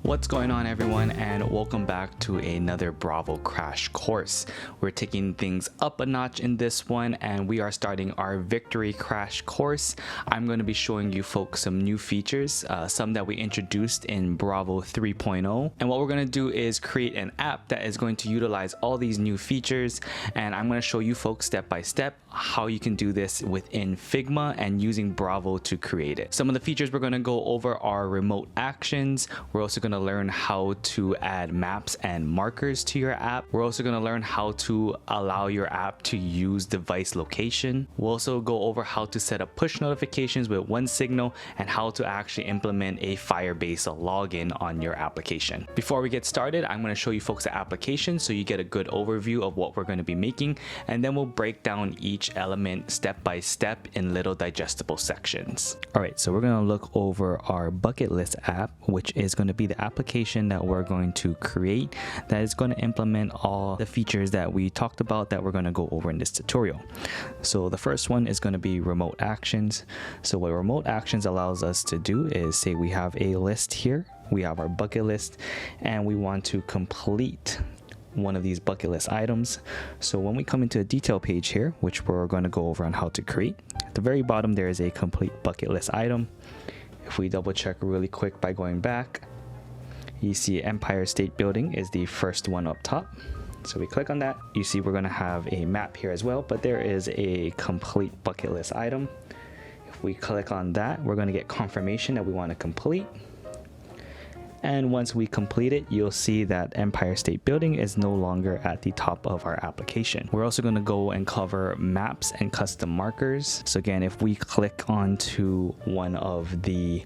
What's going on, everyone, and welcome back to another Bravo crash course. We're taking things up a notch in this one, and we are starting our victory crash course. I'm going to be showing you folks some new features, some that we introduced in Bravo 3.0. And what we're going to do is create an app that is going to utilize all these new features, and I'm going to show you folks step by step how you can do this within Figma and using Bravo to create it. Some of the features we're going to go over are remote actions. We're also going to learn how to add maps and markers to your app. We're also going to learn how to allow your app to use device location. We'll also go over how to set up push notifications with one signal and how to actually implement a Firebase login on your application. Before we get started, I'm going to show you folks the application so you get a good overview of what we're going to be making, and then we'll break down each element step by step in little digestible sections. All right, so we're going to look over our bucket list app, which is going to be the application that we're going to create that is going to implement all the features that we talked about that we're going to go over in this tutorial. So the first one is going to be remote actions. So what remote actions allows us to do is say we have a list here, we have our bucket list, and we want to complete one of these bucket list items. So when we come into a detail page here, which we're going to go over on how to create, at the very bottom there is a complete bucket list item. If we double check really quick by going back, you see Empire State Building is the first one up top. So we click on that. You see we're going to have a map here as well, but there is a complete bucket list item. If we click on that, we're going to get confirmation that we want to complete. And once we complete it, you'll see that Empire State Building is no longer at the top of our application. We're also going to go and cover maps and custom markers. So again, if we click onto one of the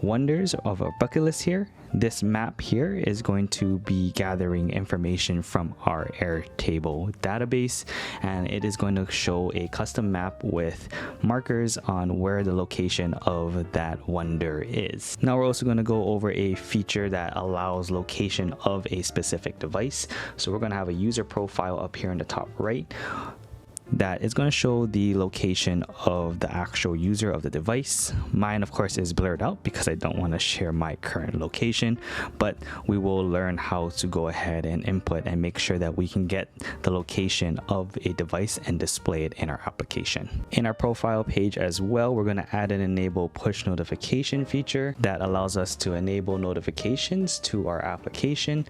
wonders of our bucket list here, this map here is going to be gathering information from our Airtable database, and it is going to show a custom map with markers on where the location of that wonder is. Now we're also going to go over a feature that allows location of a specific device. So we're going to have a user profile up here in the top right that is going to show the location of the actual user of the device. Mine, of course, is blurred out because I don't want to share my current location, but we will learn how to go ahead and input and make sure that we can get the location of a device and display it in our application. In our profile page as well, we're going to add and enable push notification feature that allows us to enable notifications to our application,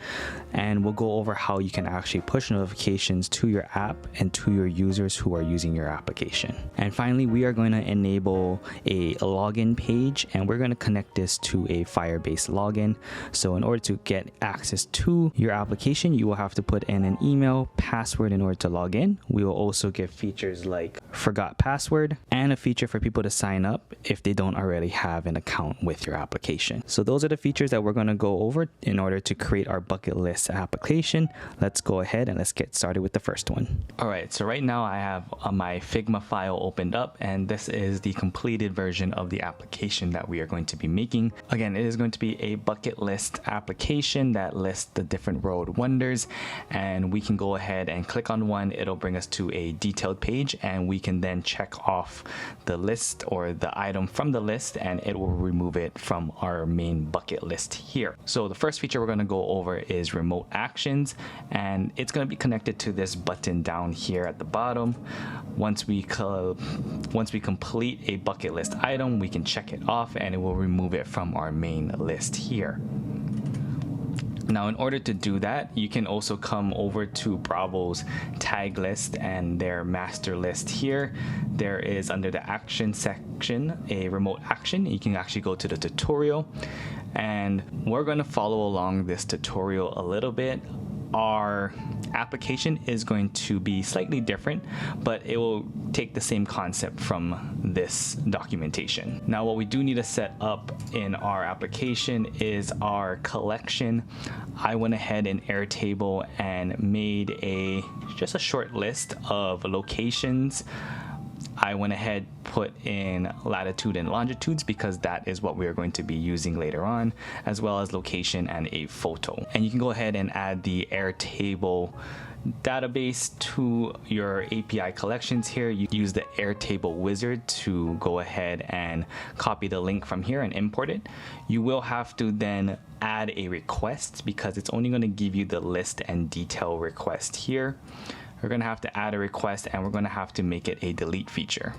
and we'll go over how you can actually push notifications to your app and to your users who are using your application. And finally, we are going to enable a login page, and we're going to connect this to a Firebase login. So in order to get access to your application, you will have to put in an email password in order to log in. We will also give features like forgot password and a feature for people to sign up if they don't already have an account with your application. So those are the features that we're going to go over in order to create our bucket list application. Let's go ahead and let's get started with the first one. All right, so right now I have my Figma file opened up, and this is the completed version of the application that we are going to be making. Again, it is going to be a bucket list application that lists the different road wonders, and we can go ahead and click on one. It'll bring us to a detailed page, and we can then check off the list or the item from the list, and it will remove it from our main bucket list here. So the first feature we're going to go over is remote actions, and it's going to be connected to this button down here at the bottom. Once we complete a bucket list item, we can check it off and it will remove it from our main list here. Now, in order to do that, you can also come over to Bravo's tag list and their master list here. There is, under the action section, a remote action. You can actually go to the tutorial, and we're going to follow along this tutorial a little bit. Our application is going to be slightly different, but it will take the same concept from this documentation. Now, what we do need to set up in our application is our collection. I went ahead in Airtable and made just a short list of locations. I went ahead, put in latitude and longitudes because that is what we are going to be using later on, as well as location and a photo. And you can go ahead and add the Airtable database to your API collections here, you use the Airtable wizard to go ahead and copy the link from here and import it. You will have to then add a request because it's only going to give you the list and detail request here. We're going to have to add a request and we're going to have to make it a delete feature.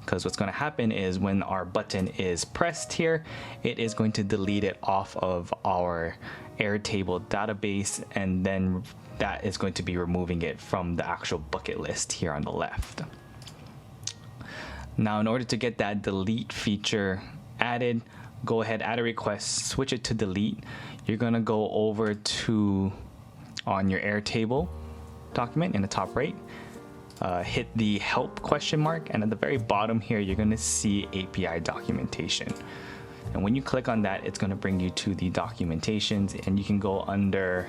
Because what's going to happen is when our button is pressed here, it is going to delete it off of our Airtable database, and then that is going to be removing it from the actual bucket list here on the left. Now, in order to get that delete feature added, go ahead, add a request, switch it to delete. You're going to go over to on your Airtable document in the top right. Hit the help question mark, and at the very bottom here you're going to see API documentation, and when you click on that, it's going to bring you to the documentations, and you can go under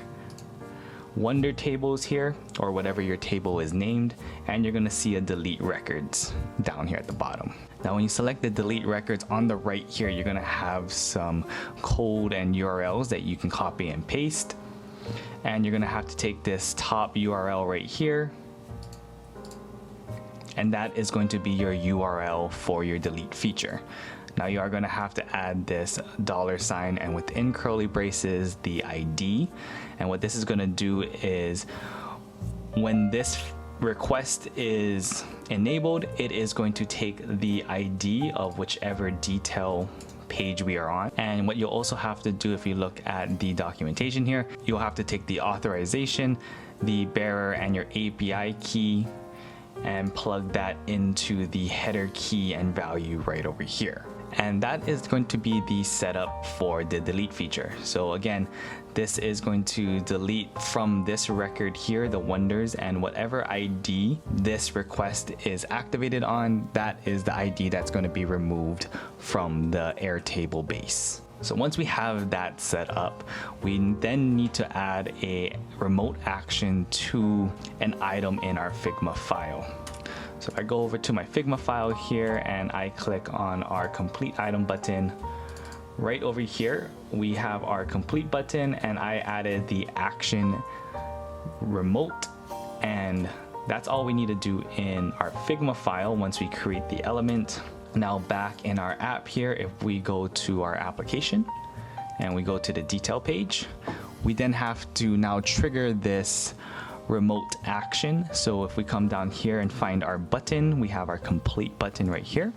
Wonder tables here or whatever your table is named, and you're going to see a delete records down here at the bottom. Now when you select the delete records on the right here, you're going to have some code and URLs that you can copy and paste, and you're going to have to take this top URL right here, and that is going to be your URL for your delete feature. Now you are going to have to add this $, and within curly braces the ID, and what this is going to do is when this request is enabled, it is going to take the ID of whichever detail page we are on. And what you'll also have to do, if you look at the documentation here, you'll have to take the authorization, the bearer, and your API key and plug that into the header key and value right over here. And that is going to be the setup for the delete feature. So again, this is going to delete from this record here the wonders, and whatever ID this request is activated on, that is the ID that's going to be removed from the Airtable base. So once we have that set up, we then need to add a remote action to an item in our Figma file. So if I go over to my Figma file here and I click on our complete item button, right over here we have our complete button, and I added the action remote, and that's all we need to do in our Figma file once we create the element. Now back in our app here, if we go to our application and we go to the detail page, we then have to now trigger this remote action. So if we come down here and find our button, we have our complete button right here.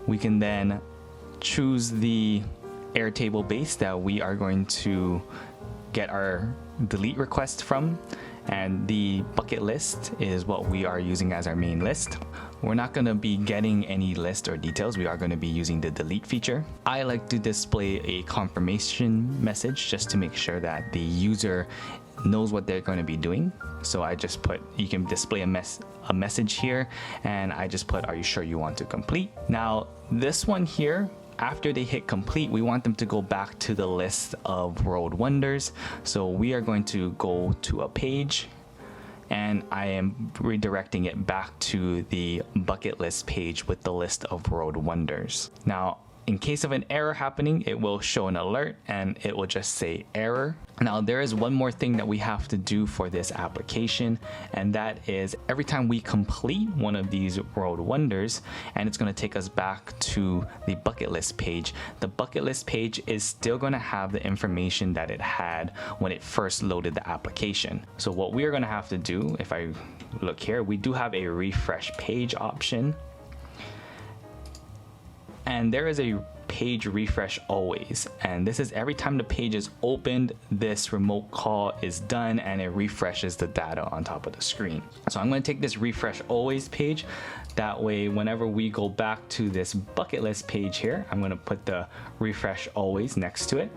We can then choose the Airtable base that we are going to get our delete request from, and the bucket list is what we are using as our main list. We're not going to be getting any list or details. We are going to be using the delete feature. I like to display a confirmation message just to make sure that the user knows what they're going to be doing. So I just put, you can display a message here, and I just put, are you sure you want to complete? Now this one here, after they hit complete, we want them to go back to the list of world wonders. So we are going to go to a page, and I am redirecting it back to the bucket list page with the list of world wonders. Now, in case of an error happening, it will show an alert and it will just say error. Now there is one more thing that we have to do for this application, and that is every time we complete one of these world wonders, and it's going to take us back to the bucket list page, the bucket list page is still going to have the information that it had when it first loaded the application. So what we are going to have to do, if I look here, we do have a refresh page option. And there is a page refresh always, and this is every time the page is opened, this remote call is done and it refreshes the data on top of the screen. So I'm going to take this refresh always page. That way, whenever we go back to this bucket list page here, I'm going to put the refresh always next to it.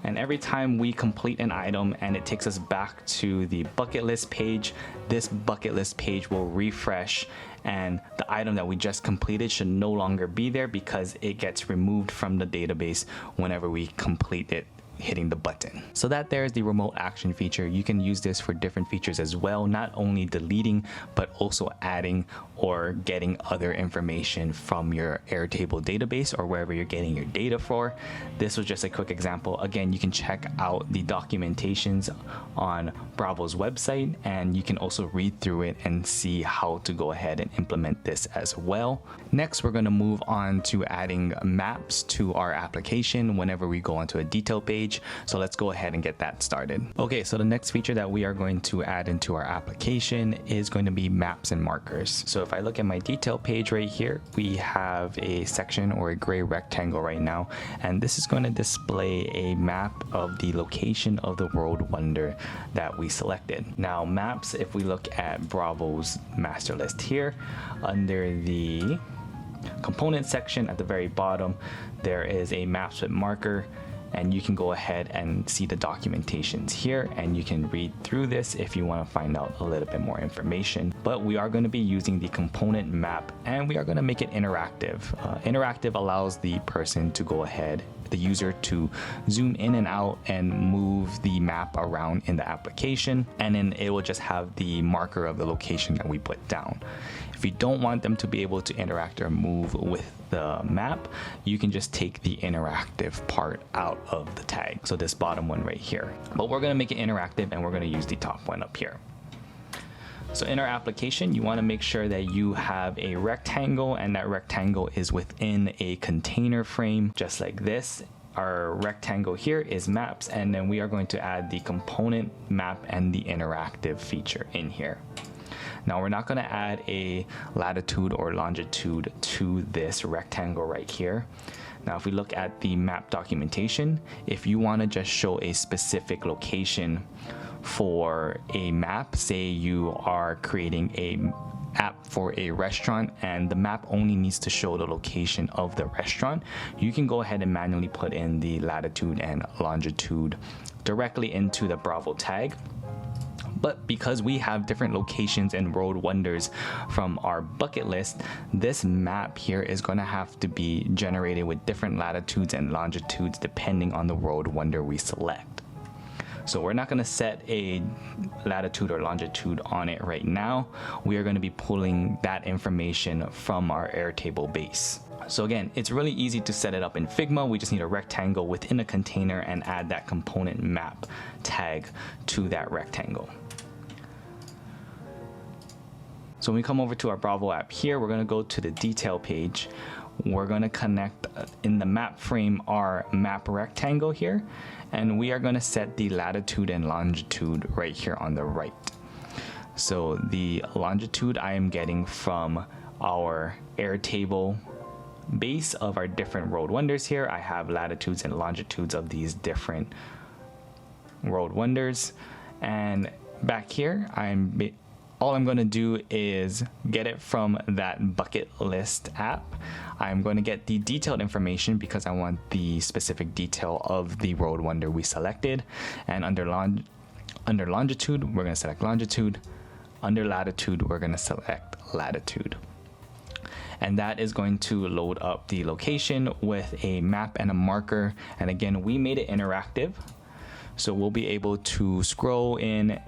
And every time we complete an item and it takes us back to the bucket list page, this bucket list page will refresh, and the item that we just completed should no longer be there because it gets removed from the database whenever we complete it hitting the button. So that there is the remote action feature. You can use this for different features as well, not only deleting, but also adding or getting other information from your Airtable database or wherever you're getting your data for. This was just a quick example. Again, you can check out the documentations on Bravo's website, and you can also read through it and see how to go ahead and implement this as well. Next, we're going to move on to adding maps to our application whenever we go onto a detail page. So let's go ahead and get that started. Okay, so the next feature that we are going to add into our application is going to be maps and markers. So if I look at my detail page right here, we have a section or a gray rectangle right now, and this is going to display a map of the location of the world wonder that we selected. Now maps, if we look at Bravo's master list here, under the component section at the very bottom, there is a maps with marker, and you can go ahead and see the documentations here, and you can read through this if you want to find out a little bit more information. But we are going to be using the component map, and we are going to make it interactive. Interactive allows the person to go ahead, the user, to zoom in and out and move the map around in the application, and then it will just have the marker of the location that we put down. If you don't want them to be able to interact or move with the map, you can just take the interactive part out of the tag. So this bottom one right here. But we're going to make it interactive, and we're going to use the top one up here. So in our application, you want to make sure that you have a rectangle, and that rectangle is within a container frame, just like this. Our rectangle here is maps, and then we are going to add the component map and the interactive feature in here. Now we're not going to add a latitude or longitude to this rectangle right here. Now if we look at the map documentation, if you want to just show a specific location for a map, say you are creating a app for a restaurant and the map only needs to show the location of the restaurant, you can go ahead and manually put in the latitude and longitude directly into the Bravo tag. But because we have different locations and world wonders from our bucket list, this map here is going to have to be generated with different latitudes and longitudes depending on the world wonder we select. So we're not going to set a latitude or longitude on it right now. We are going to be pulling that information from our Airtable base. So again, it's really easy to set it up in Figma. We just need a rectangle within a container and add that component map tag to that rectangle. So when we come over to our Bravo app here, we're going to go to the detail page. We're going to connect in the map frame our map rectangle here, and we are going to set the latitude and longitude right here on the right. So the longitude I am getting from our Airtable base of our different world wonders here. I have latitudes and longitudes of these different world wonders, and back here all I'm going to do is get it from that bucket list app. I'm going to get the detailed information because I want the specific detail of the world wonder we selected. And under longitude, we're going to select longitude. Under latitude, we're going to select latitude. And that is going to load up the location with a map and a marker. And again, we made it interactive, so we'll be able to scroll in.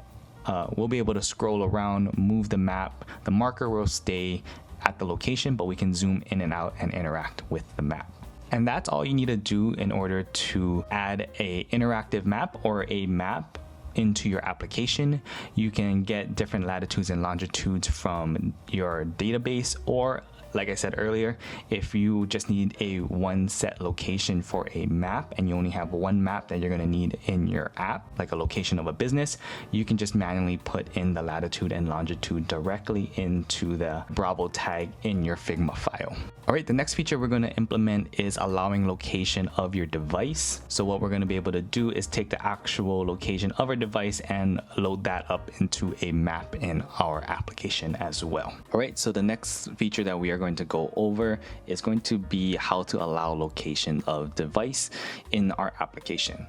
We'll be able to scroll around, move the map. The marker will stay at the location, but we can zoom in and out and interact with the map. And that's all you need to do in order to add an interactive map or a map into your application. You can get different latitudes and longitudes from your database, or like I said earlier, if you just need a one set location for a map and you only have one map that you're going to need in your app, like a location of a business, you can just manually put in the latitude and longitude directly into the Bravo tag in your Figma file. All right, the next feature we're going to implement is allowing location of your device. So what we're going to be able to do is take the actual location of our device and load that up into a map in our application as well. All right, so the next feature that we are going to go over is going to be how to allow location of device in our application.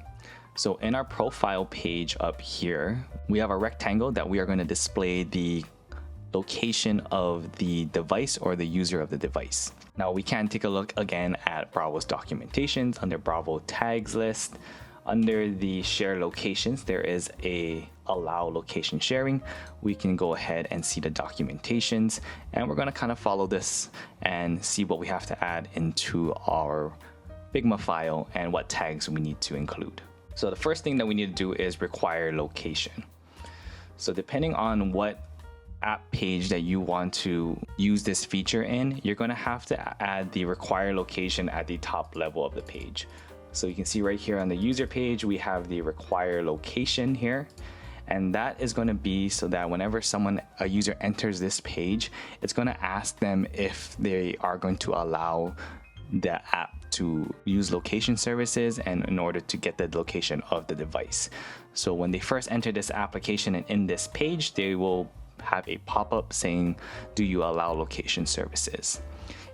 So in our profile page up here, we have a rectangle that we are going to display the location of the device or the user of the device. Now we can take a look again at Bravo's documentations under Bravo tags list. Under the share locations, there is a allow location sharing. We can go ahead and see the documentations, and we're going to kind of follow this and see what we have to add into our Figma file and what tags we need to include. So the first thing that we need to do is require location. So depending on what app page that you want to use this feature in, you're going to have to add the require location at the top level of the page. So you can see right here on the user page, we have the require location here. And that is going to be so that whenever a user enters this page, it's going to ask them if they are going to allow the app to use location services and in order to get the location of the device. So when they first enter this application and in this page, they will have a pop-up saying, do you allow location services?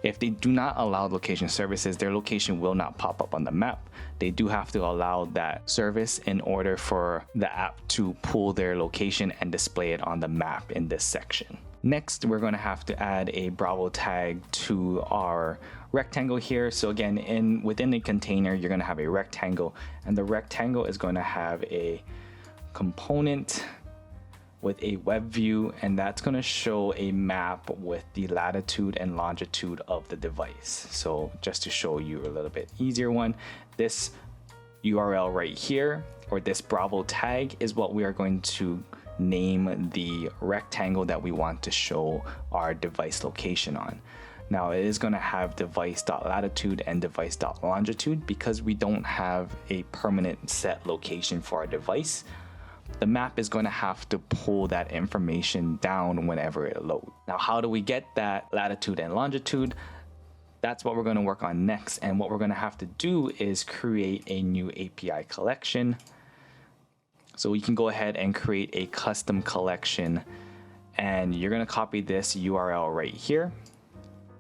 If they do not allow location services, their location will not pop up on the map. They do have to allow that service in order for the app to pull their location and display it on the map in this section. Next, we're going to have to add a Bravo tag to our rectangle here. So again, within the container, you're going to have a rectangle, and the rectangle is going to have a component with a web view, and that's going to show a map with the latitude and longitude of the device. So just to show you a little bit easier one, this URL right here, or this Bravo tag, is what we are going to name the rectangle that we want to show our device location on. Now it is going to have device.latitude and device.longitude because we don't have a permanent set location for our device. The map is going to have to pull that information down whenever it loads. Now, how do we get that latitude and longitude? That's what we're going to work on next. And what we're going to have to do is create a new API collection. So we can go ahead and create a custom collection, and you're going to copy this URL right here,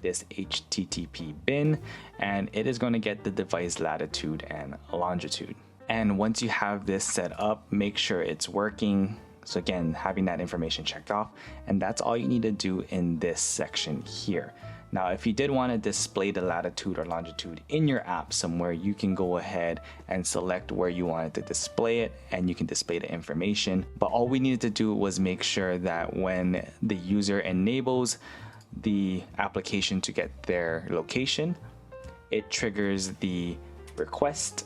this HTTP bin, and it is going to get the device latitude and longitude. And once you have this set up, make sure it's working. So again, having that information checked off, and that's all you need to do in this section here. Now, if you did want to display the latitude or longitude in your app somewhere, you can go ahead and select where you wanted to display it, and you can display the information. But all we needed to do was make sure that when the user enables the application to get their location, it triggers the request.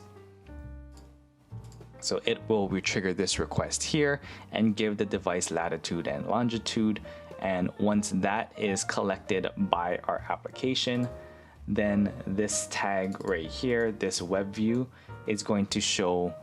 So it will retrigger this request here and give the device latitude and longitude. And once that is collected by our application, then this tag right here, this web view, is going to show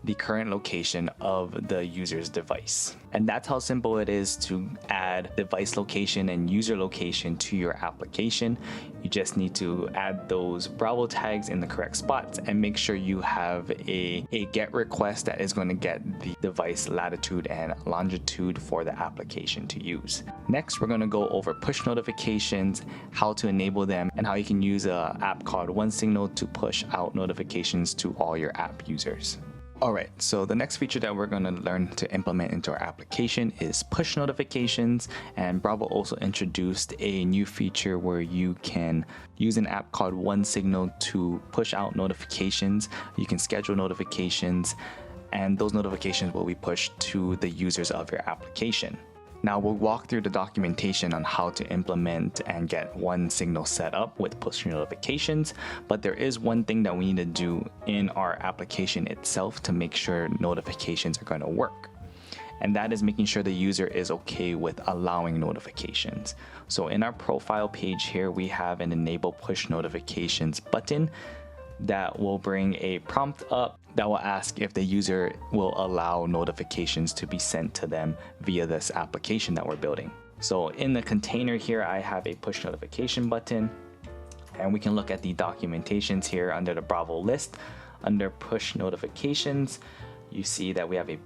the current location of the user's device. And that's how simple it is to add device location and user location to your application. You just need to add those Bravo tags in the correct spots and make sure you have a GET request that is going to get the device latitude and longitude for the application to use. Next, we're going to go over push notifications, how to enable them, and how you can use an app called OneSignal to push out notifications to all your app users. Alright, so the next feature that we're going to learn to implement into our application is push notifications, and Bravo also introduced a new feature where you can use an app called OneSignal to push out notifications. You can schedule notifications, and those notifications will be pushed to the users of your application. Now we'll walk through the documentation on how to implement and get OneSignal set up with push notifications, but there is one thing that we need to do in our application itself to make sure notifications are going to work. And that is making sure the user is okay with allowing notifications. So in our profile page here, we have an enable push notifications button that will bring a prompt up that will ask if the user will allow notifications to be sent to them via this application that we're building. So in the container here, I have a push notification button, and we can look at the documentations here under the Bravo list. Under push notifications, you see that we have a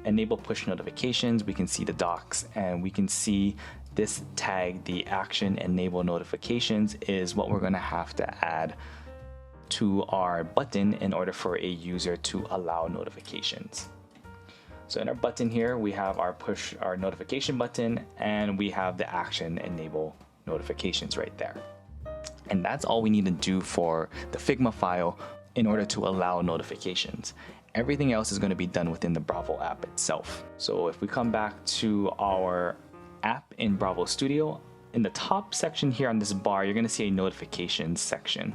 enable push notifications. We can see the docs, and we can see this tag, the action enable notifications, is what we're going to have to add to our button in order for a user to allow notifications. So in our button here, we have our notification button, and we have the action enable notifications right there. And that's all we need to do for the Figma file in order to allow notifications. Everything else is going to be done within the Bravo app itself. So if we come back to our app in Bravo Studio, in the top section here on this bar, you're going to see a notifications section.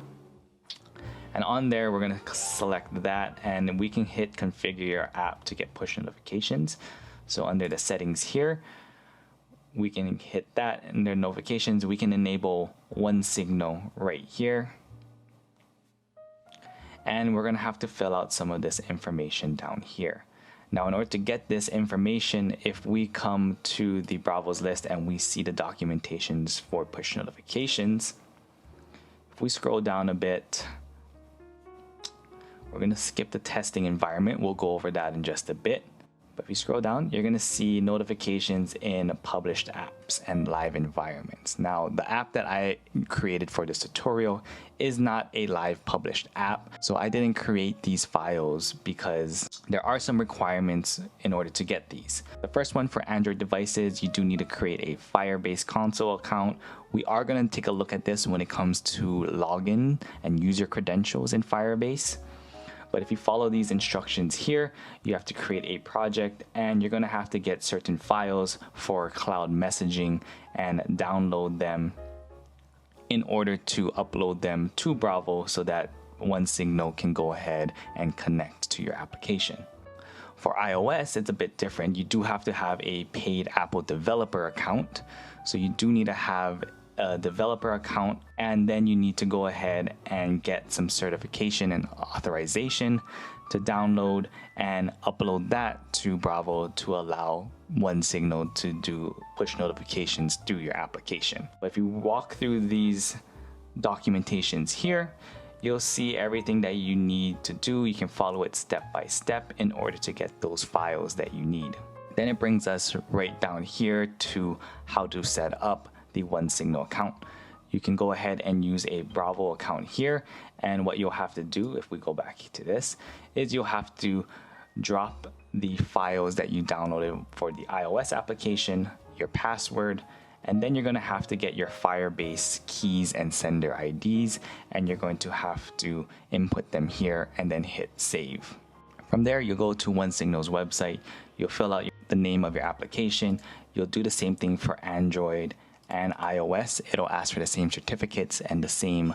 And on there, we're going to select that, and we can hit configure your app to get push notifications. So under the settings here, we can hit that, and their notifications, we can enable one signal right here. And we're going to have to fill out some of this information down here. Now, in order to get this information, if we come to the Bravos list and we see the documentations for push notifications, if we scroll down a bit, we're going to skip the testing environment. We'll go over that in just a bit. But if you scroll down, you're going to see notifications in published apps and live environments. Now, the app that I created for this tutorial is not a live published app. So I didn't create these files because there are some requirements in order to get these. The first one, for Android devices, you do need to create a Firebase console account. We are going to take a look at this when it comes to login and user credentials in Firebase. But if you follow these instructions here, you have to create a project, and you're going to have to get certain files for cloud messaging and download them in order to upload them to Bravo so that OneSignal can go ahead and connect to your application. For iOS, it's a bit different. You do have to have a paid Apple developer account. So you do need to have a developer account, and then you need to go ahead and get some certification and authorization to download and upload that to Bravo to allow OneSignal to do push notifications through your application. But if you walk through these documentations here, you'll see everything that you need to do. You can follow it step by step in order to get those files that you need. Then it brings us right down here to how to set up the OneSignal account. You can go ahead and use a Bravo account here, and what you'll have to do, if we go back to this, is you'll have to drop the files that you downloaded for the iOS application, your password, and then you're going to have to get your Firebase keys and sender IDs, and you're going to have to input them here and then hit save. From there, you'll go to OneSignal's website, you'll fill out the name of your application. You'll do the same thing for Android and iOS. It'll ask for the same certificates and the same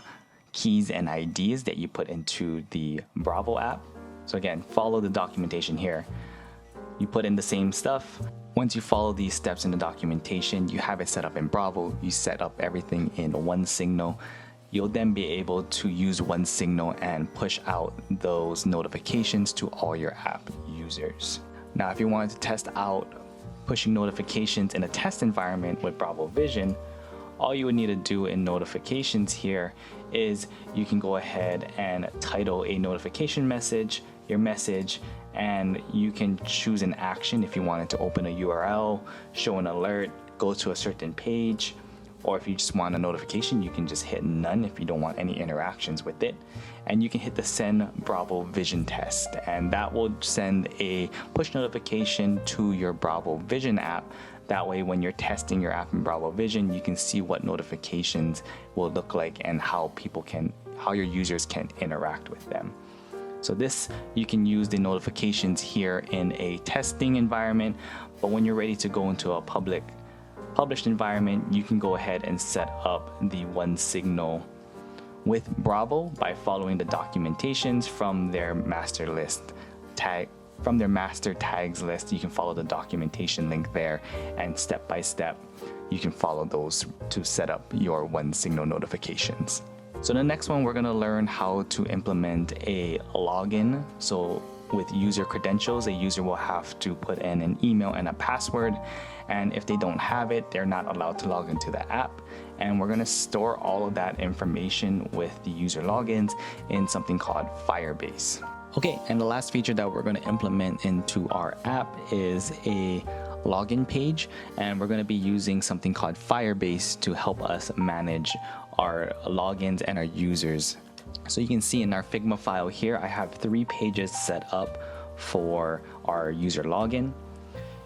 keys and IDs that you put into the Bravo app. So again, follow the documentation here. You put in the same stuff. Once you follow these steps in the documentation, you have it set up in Bravo. You set up everything in OneSignal. You'll then be able to use OneSignal and push out those notifications to all your app users. Now, if you wanted to test out pushing notifications in a test environment with Bravo Vision, all you would need to do in notifications here is you can go ahead and title a notification message, your message, and you can choose an action if you wanted to open a URL, show an alert, go to a certain page, or if you just want a notification, you can just hit none if you don't want any interactions with it. And you can hit the send Bravo Vision test, and that will send a push notification to your Bravo Vision app. That way, when you're testing your app in Bravo Vision, you can see what notifications will look like and how your users can interact with them. So this, you can use the notifications here in a testing environment, but when you're ready to go into a published environment, you can go ahead and set up the OneSignal with Bravo by following the documentations from their master tags list. You can follow the documentation link there, and step by step you can follow those to set up your OneSignal notifications. So the next one, we're going to learn how to implement a login. So with user credentials, a user will have to put in an email and a password, and if they don't have it, they're not allowed to log into the app. And we're going to store all of that information with the user logins in something called Firebase. Okay, and the last feature that we're going to implement into our app is a login page, and we're going to be using something called Firebase to help us manage our logins and our users. So you can see in our Figma file here, I have 3 pages set up for our user login.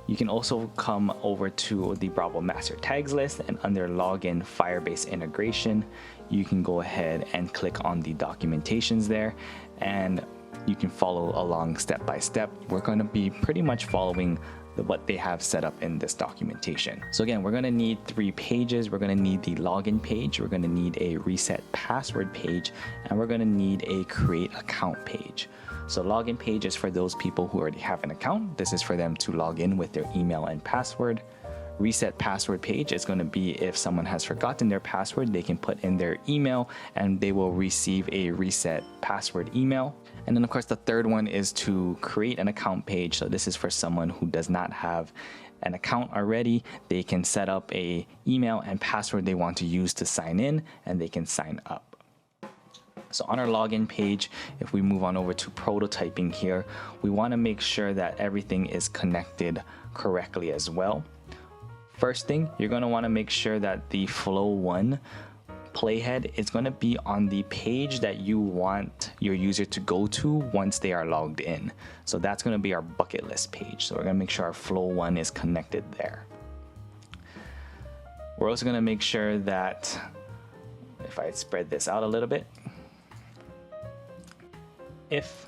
You can also come over to the Bravo Master Tags list, and under Login Firebase Integration, you can go ahead and click on the documentations there. And you can follow along step by step. We're going to be pretty much following what they have set up in this documentation. So again, we're going to need 3 pages. We're going to need the login page, we're going to need a reset password page, and we're going to need a create account page. So login page is for those people who already have an account. This is for them to log in with their email and password. Reset password page is going to be if someone has forgotten their password, they can put in their email and they will receive a reset password email. And then of course the third one is to create an account page. So this is for someone who does not have an account already. They can set up a email and password they want to use to sign in, and they can sign up. So on our login page, if we move on over to prototyping here, we want to make sure that everything is connected correctly as well. First thing, you're going to want to make sure that the flow 1 playhead is going to be on the page that you want your user to go to once they are logged in. So that's going to be our bucket list page. So we're going to make sure our flow 1 is connected there. We're also going to make sure that, if I spread this out a little bit, if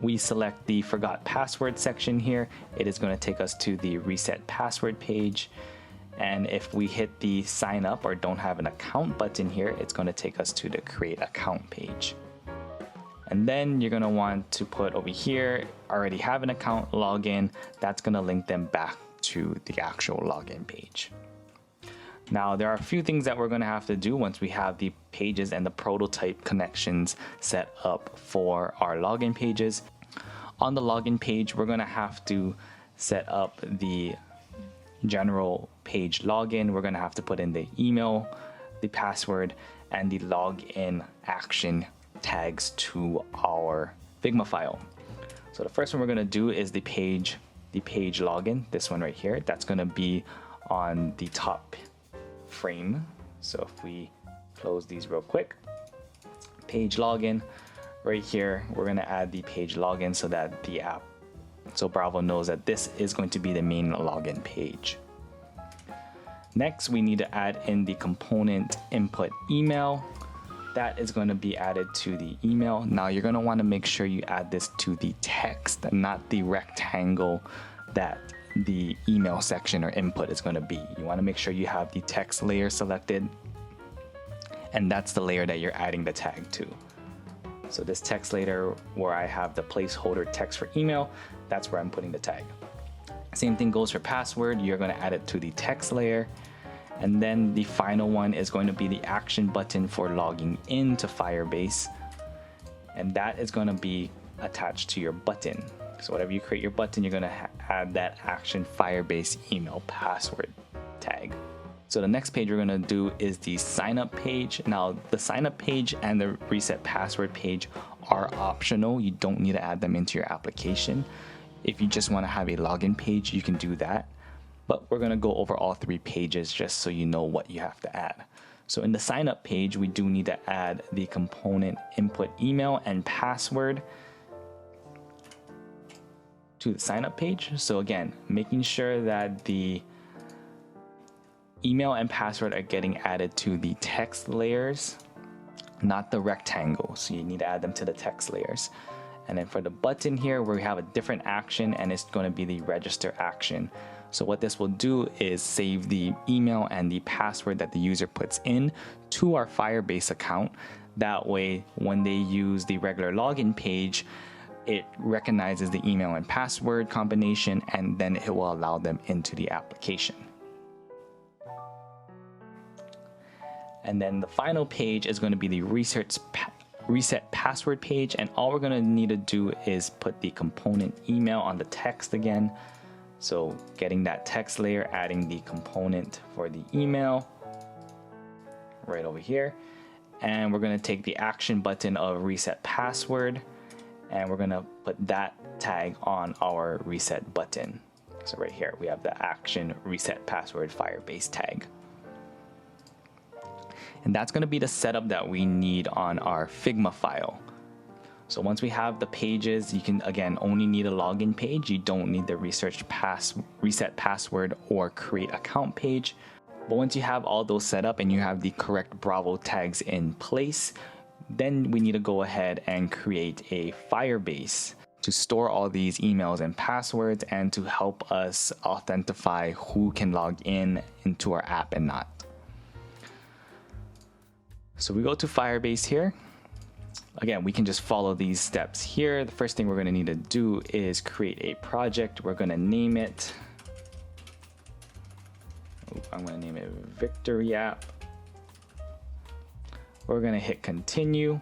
we select the forgot password section here, it is going to take us to the reset password page. And if we hit the sign up or don't have an account button here, it's going to take us to the create account page. And then you're going to want to put over here, already have an account, login. That's going to link them back to the actual login page. Now, there are a few things that we're going to have to do once we have the pages and the prototype connections set up for our login pages. On the login page, we're going to have to set up the general page login. We're going to have to put in the email, the password, and the login action tags to our Figma file. So the first one we're going to do is the page login, this one right here. That's going to be on the top frame. So if we close these real quick, page login right here, we're going to add the page login so that the app, so Bravo knows that this is going to be the main login page. Next, we need to add in the component input email. That is going to be added to the email. Now you're going to want to make sure you add this to the text, not the rectangle that the email section or input is going to be. You want to make sure you have the text layer selected, and that's the layer that you're adding the tag to. So this text layer where I have the placeholder text for email, that's where I'm putting the tag. Same thing goes for password. You're going to add it to the text layer. And then the final one is going to be the action button for logging into Firebase. And that is going to be attached to your button. So whatever you create your button, you're going to add that action Firebase email password tag. So the next page we're going to do is the sign up page. Now the sign up page and the reset password page are optional. You don't need to add them into your application. If you just want to have a login page, you can do that. But we're going to go over all 3 pages just so you know what you have to add. So in the sign up page, we do need to add the component input email and password to the sign up page. So again, making sure that the email and password are getting added to the text layers, not the rectangle. So you need to add them to the text layers. And then for the button here, we have a different action, and it's going to be the register action. So what this will do is save the email and the password that the user puts in to our Firebase account. That way, when they use the regular login page, it recognizes the email and password combination, and then it will allow them into the application. And then the final page is going to be the reset password page, and all we're going to need to do is put the component email on the text again. So getting that text layer, adding the component for the email right over here, and we're going to take the action button of reset password, and we're going to put that tag on our reset button. So right here we have the action reset password Firebase tag. And that's going to be the setup that we need on our Figma file. So once we have the pages, you can again only need a login page. You don't need the reset password or create account page. But once you have all those set up and you have the correct Bravo tags in place, Then we need to go ahead and create a Firebase to store all these emails and passwords and to help us authentify who can log in into our app and not. So we go to Firebase here. Again, we can just follow these steps here. The first thing we're going to need to do is create a project. We're going to name it, I'm going to name it Victory App. We're going to hit continue.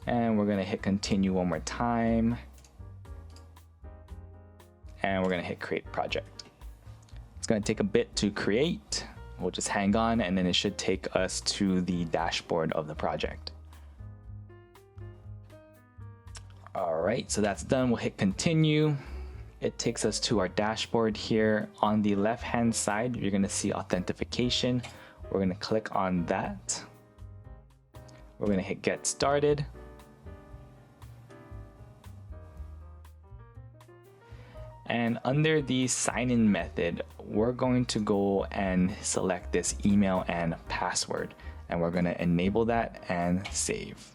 And we're going to hit continue one more time. And we're going to hit create project. It's going to take a bit to create. We'll just hang on and then it should take us to the dashboard of the project. All right, so that's done. We'll hit continue. It takes us to our dashboard here. On the left-hand side, you're going to see authentication. We're going to click on that. We're going to hit get started. And under the sign-in method, we're going to go and select this email and password. And we're going to enable that and save.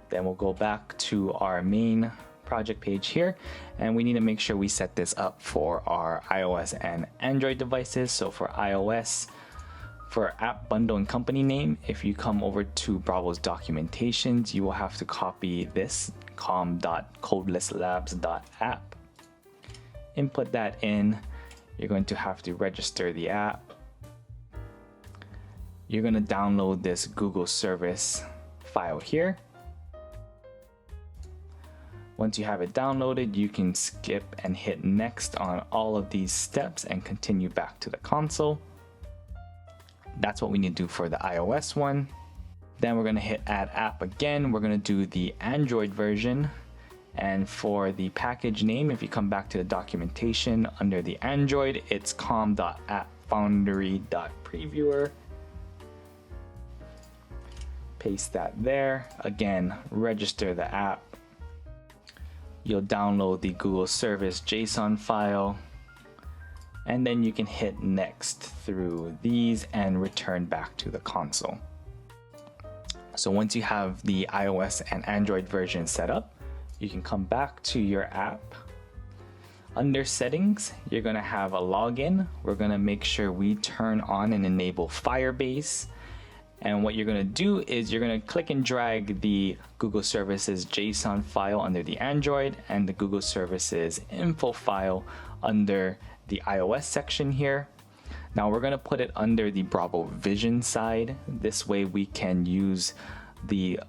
Then we'll go back to our main project page here. And we need to make sure we set this up for our iOS and Android devices. So for iOS, for app bundle and company name, if you come over to Bravo's documentations, you will have to copy this com.codelesslabs.app. Input that in. You're going to have to register the app. You're going to download this Google service file here. Once you have it downloaded, you can skip and hit next on all of these steps and continue back to the console. That's what we need to do for the iOS one. Then we're going to hit add app again. We're going to do the Android version. And for the package name, if you come back to the documentation under the Android, it's com.appfoundry.previewer. Paste that there. Again, register the app. You'll download the Google service JSON file. And then you can hit next through these and return back to the console. So once you have the iOS and Android version set up, you can come back to your app. Under settings, you're going to have a login. We're going to make sure we turn on and enable Firebase. And what you're going to do is you're going to click and drag the Google Services JSON file under the Android and the Google Services info file under the iOS section here. Now we're going to put it under the Bravo Vision side. This way we can use the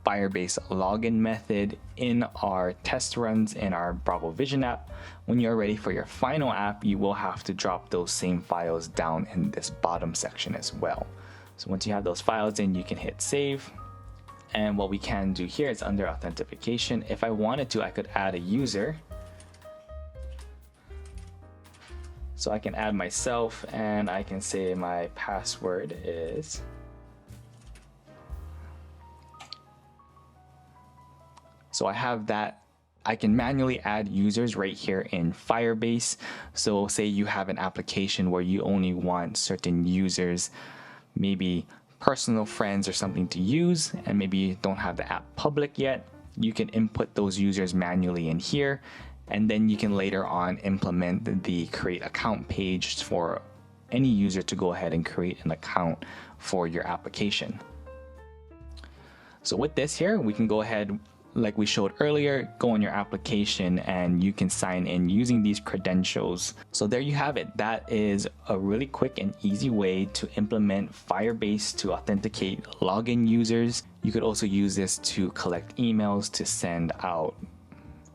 Firebase login method in our test runs in our Bravo Vision app. When you're ready for your final app, you will have to drop those same files down in this bottom section as well. So once you have those files in, you can hit save. And what we can do here is under authentication. If I wanted to, I could add a user. So I can add myself and I can say my password is so I have that. I can manually add users right here in Firebase. So say you have an application where you only want certain users, maybe personal friends or something to use, and maybe you don't have the app public yet. You can input those users manually in here, and then you can later on implement the create account page for any user to go ahead and create an account for your application. So with this here, we can go ahead, like we showed earlier, go on your application and you can sign in using these credentials. So there you have it. That is a really quick and easy way to implement Firebase to authenticate login users. You could also use this to collect emails, to send out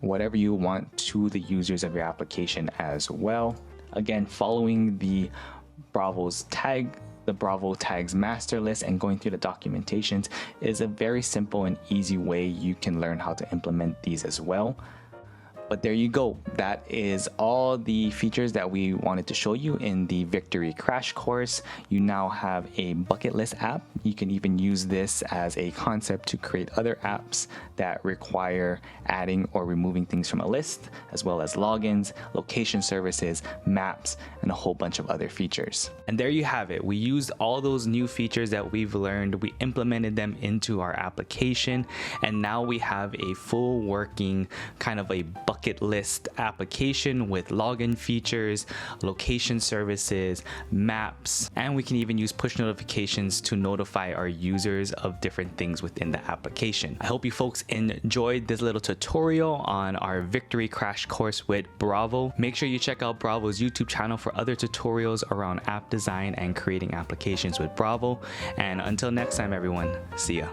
whatever you want to the users of your application as well. Again, following the Bravo tags master list and going through the documentations is a very simple and easy way you can learn how to implement these as well. But there you go. That is all the features that we wanted to show you in the Victory Crash Course. You now have a bucket list app. You can even use this as a concept to create other apps that require adding or removing things from a list, as well as logins, location services, maps, and a whole bunch of other features. And there you have it. We used all those new features that we've learned, we implemented them into our application, and now we have a full working kind of a bucket list application with login features, location services, maps, and we can even use push notifications to notify our users of different things within the application. I hope you folks enjoyed this little tutorial on our Victory Crash Course with Bravo. Make sure you check out Bravo's YouTube channel for other tutorials around app design and creating applications with Bravo. And until next time, everyone, see ya.